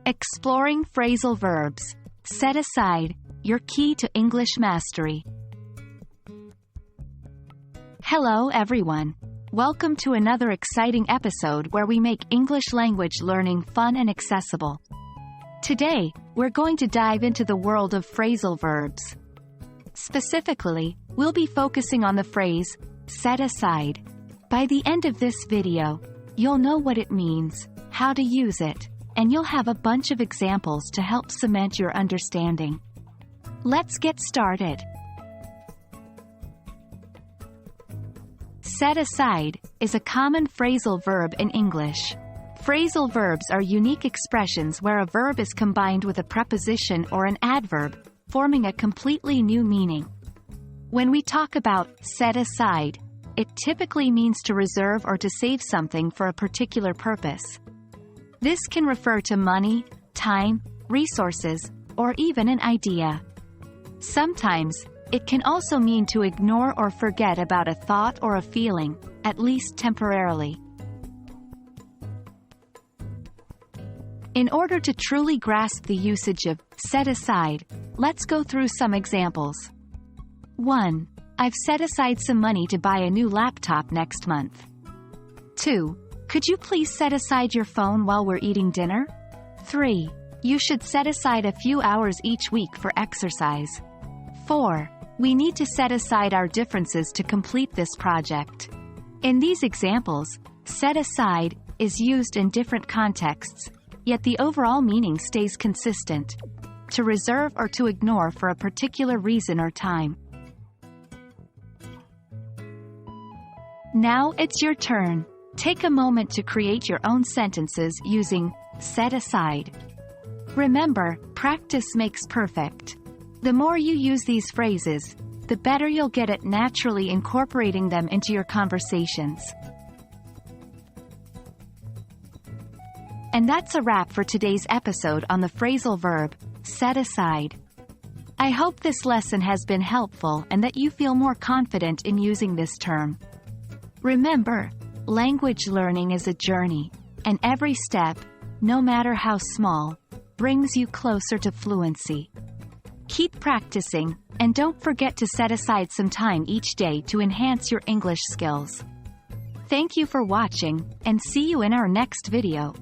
Exploring phrasal verbs. Set aside, your key to English mastery. Hello everyone. Welcome to another exciting episode where we make English language learning fun and accessible. Today, we're going to dive into the world of phrasal verbs. Specifically, we'll be focusing on the phrase, set aside. By the end of this video, you'll know what it means, how to use it, and you'll have a bunch of examples to help cement your understanding. Let's get started. Set aside is a common phrasal verb in English. Phrasal verbs are unique expressions where a verb is combined with a preposition or an adverb, forming a completely new meaning. When we talk about set aside, it typically means to reserve or to save something for a particular purpose. This can refer to money, time, resources, or even an idea. Sometimes, it can also mean to ignore or forget about a thought or a feeling, at least temporarily. In order to truly grasp the usage of set aside, let's go through some examples. 1. I've set aside some money to buy a new laptop next month. 2. Could you please set aside your phone while we're eating dinner? 3. You should set aside a few hours each week for exercise. 4. We need to set aside our differences to complete this project. In these examples, set aside is used in different contexts, yet the overall meaning stays consistent: to reserve or to ignore for a particular reason or time. Now it's your turn. Take a moment to create your own sentences using set aside. Remember, practice makes perfect. The more you use these phrases, the better you'll get at naturally incorporating them into your conversations. And that's a wrap for today's episode on the phrasal verb, set aside. I hope this lesson has been helpful and that you feel more confident in using this term. Remember, language learning is a journey, and every step, no matter how small, brings you closer to fluency. Keep practicing, and don't forget to set aside some time each day to enhance your English skills. Thank you for watching, and see you in our next video.